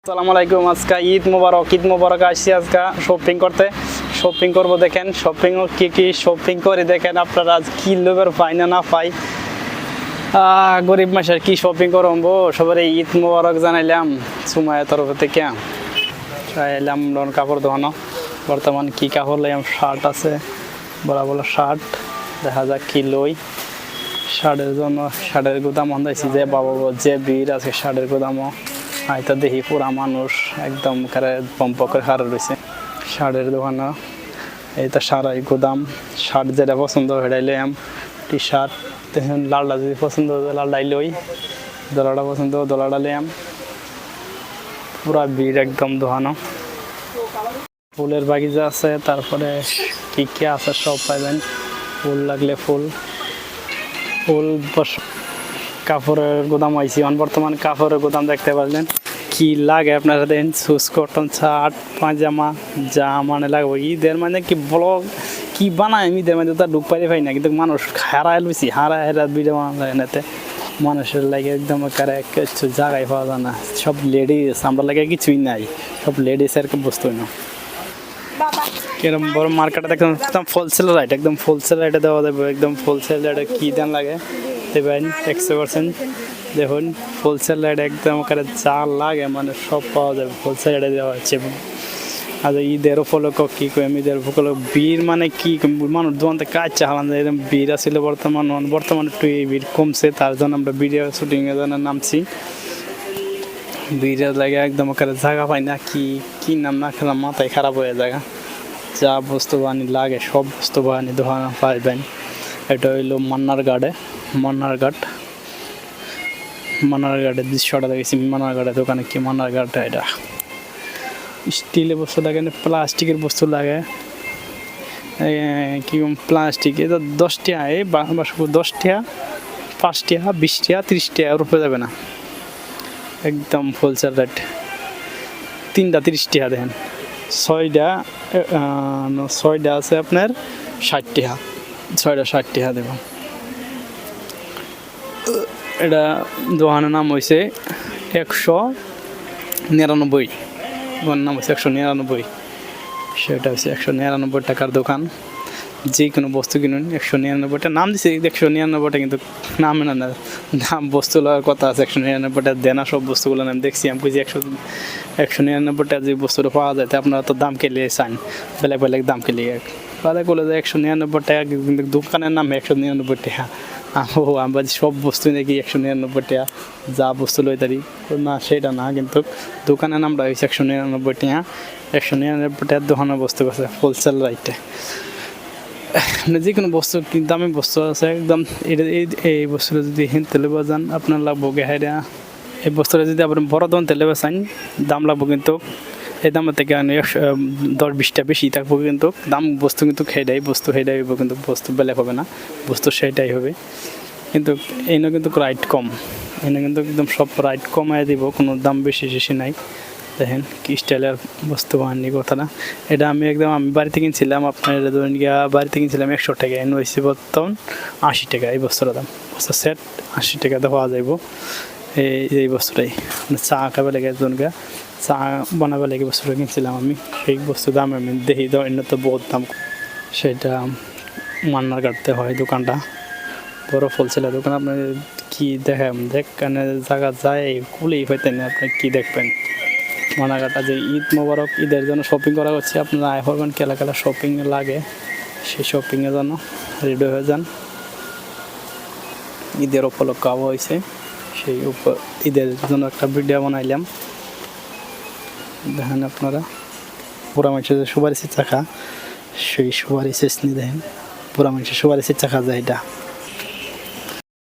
আসসালামু আলাইকুম। আজকে ঈদ মোবারক আসছি আজকে শপিং করতে। শপিং করব, দেখেন শপিং কি শপিং করে দেখেন আপনারা আজ কি লোভের পাই না পাই। গরিব মাসের কি শপিং করবো, সবার ঈদ মোবারক জানাইলাম সুমায়ের তরফ থেকে। এলাম লোন কাপড় দোকানো, বর্তমান কি কাপড় লাইলাম, শার্ট আছে, বড় বড় শার্ট, দেখা যাক কি লই। শার্টের জন্য শার্টের গুদাম আনতেছি, যে বাবা যে ভিড় আছে শার্টের গুদামও। হয়তো দেখি পুরা মানুষ একদম পম্প করে হারা রয়েছে শার্টের দোকানে। এই তো সারাই গুদাম, শার্ট যেটা পছন্দ সেটাই লইম। টি শার্ট দেখুন, লালটা যদি পছন্দ লালটাই লই, দোলাটা পছন্দ দোলাটা লইম। পুরা ভিড় একদম দোকানো। ফুলের বাগিচা আছে, তারপরে কি কি আছে সব পাইবেন। ফুল লাগলে ফুল কাপড়ের গুদাম হয়েছি বর্তমান। কাপড়ের গুদাম দেখতে পারলেন কি লাগে আপনারা দেখেন, সুস কটন শার্ট পায়জামা যা মানে লাগবে। ঈদের মানে কি ব্লগ কি বানায় আমি ঈদের মধ্যে তার ঢুক পাইতে পাই না, কিন্তু মানুষ হারায় লুছি হারা ভিডিও বানানো এতে মানুষের লাগে একদম কিছু জায়গায় পাওয়া যায় না। সব লেডিস, আমরা লাগে কিছুই নাই, সব লেডিসের বস্তু না। এরকম বড় মার্কেটে দেখলাম একদম হোলসেল রাইট, একদম হোলসেল রাইটে দেওয়া যাবে, একদম হোলসেল রাইটে কী দাম লাগে দেবেন 100%। দেখুন হোলসেল রেট একদম যা লাগে মানে সব পাওয়া যাবে, হোলসেল রেটে দেওয়া হচ্ছে। আর ঈদের উপলক্ষ কী করি আমি, ঈদের উপলক্ষ ভিড় মানে কি মানুষ দোকান থেকে কাজ চালান যায়, এরকম ভিড় আসছিল বর্তমানে একটু এই ভিড় কমছে, তার জন্য আমরা ভিডিও শুটিংয়ের জন্য নামছি। ভিড়ের লাগে একদম জায়গা পাই না, কি নাম না খেলাম, মাথায় খারাপ হয়ে জায়গা। যা বস্তু বাহানি লাগে সব বস্তু বাহানি দোকানে পাইবেন। এটা হইলো মান্নারঘাটের দৃশ্যটা দেখেছি। মান্নারঘাটের দোকানে কি মান্নারঘাটে, এটা স্টিলের বস্তু লাগে না, প্লাস্টিকের বস্তু লাগে। কি প্লাস্টিক, এটা 10 টাকা, এই 10 টাকা, 5 টাকা, 20 টাকা, 30 টাকা রুপে যাবে না, একদম হোলসেল রেট। 3টা 30 টাকা দেখেন, 6টা আছে আপনার 60 টাকা, 6টা 60 টাকা দেবেন। এটা দোকানের নাম হয়েছে 199, দোকানের নাম হচ্ছে 199। সেটা হচ্ছে 199 টাকার দোকান। যে কোনো বস্তু কিনুন 199টা নাম দিচ্ছে, 199টা কিন্তু নাম না, দাম বস্তু লওয়ার কথা আছে। 199টা দেনা সব বস্তুগুলো আমি দেখছি, আমি বুঝি 199টা যে বস্তুটা পাওয়া যায়, আপনারা তো দাম খেলে চান, বেলেগ দাম খেলে তাহলে বলে যে 199 টাকা, কিন্তু দোকানের নাম 199 টাকা। আমরা সব বস্তু নাকি 199 টাকা যা বস্তু লই তারি না, সেটা না, কিন্তু দোকানের নামটা হয়েছে 199 টাকা। 199 টাকার দোকানের বস্তু আছে হোলসেল রাইটে। যে কোনো বস্তু দামি বস্তু আছে একদম। এই বস্তুটা যদি তেলে বাজান আপনার লাগবো গেহাইরা। এই বস্তুটা যদি আপনি বড় দোকান তেলে বাজান দাম লাগবো, কিন্তু এই দামের থেকে 10-20টা বেশি থাকবো, কিন্তু দাম বস্তু কিন্তু সেটাই হইব, কিন্তু বস্তু বেলেগ হবে না, বস্তু সেটাই হবে। কিন্তু এনে কিন্তু রাইট কম, এনে কিন্তু একদম সব রাইট কমাই দিব, কোনো দাম বেশি নাই। দেখেন কি স্টাইলের বস্তু বাহানি কথাটা। এটা আমি বাড়িতে কিনছিলাম, আপনার ধরেন বাড়িতে কিনছিলাম 100 টাকা, এনে হয়েছে বর্তমান 80 টাকা। এই বস্তুটার দাম, বস্তু সেট 80 টাকাতে পাওয়া যাইব। এই বস্তুটাই চা খাবে লাগে, একজনকে চা বানাবে লাগে বস্তুটা কিনছিলাম আমি। সেই বস্তু দাম আমি দেখি এনে তো বহুত দাম। সেটা মান্নারঘাটতে হয় দোকানটা, বড় হোলসেলের দোকান। আপনার কি দেখেন জায়গা যায় কুলেই হইতেন, আপনি কি দেখবেন। মান্নারঘাটটা যে ঈদ মোবারক, ঈদের জন্য শপিং করা হচ্ছে, আপনারা আয় করবেন, কেলা শপিং লাগে সেই শপিংয়ের জন্য রেডি হয়ে যান। ঈদের উপলক্ষ আবহাওয়া হয়েছে, সেই ঈদের জন্য একটা ভিডিও বানাইলাম। দেখেন আপনারা পুরা মানুষের সুপারি চাকা, সেই সুপারি শেষ নিয়ে দেখেন পুরা মানুষের সুপারি চাকা যায় এটা।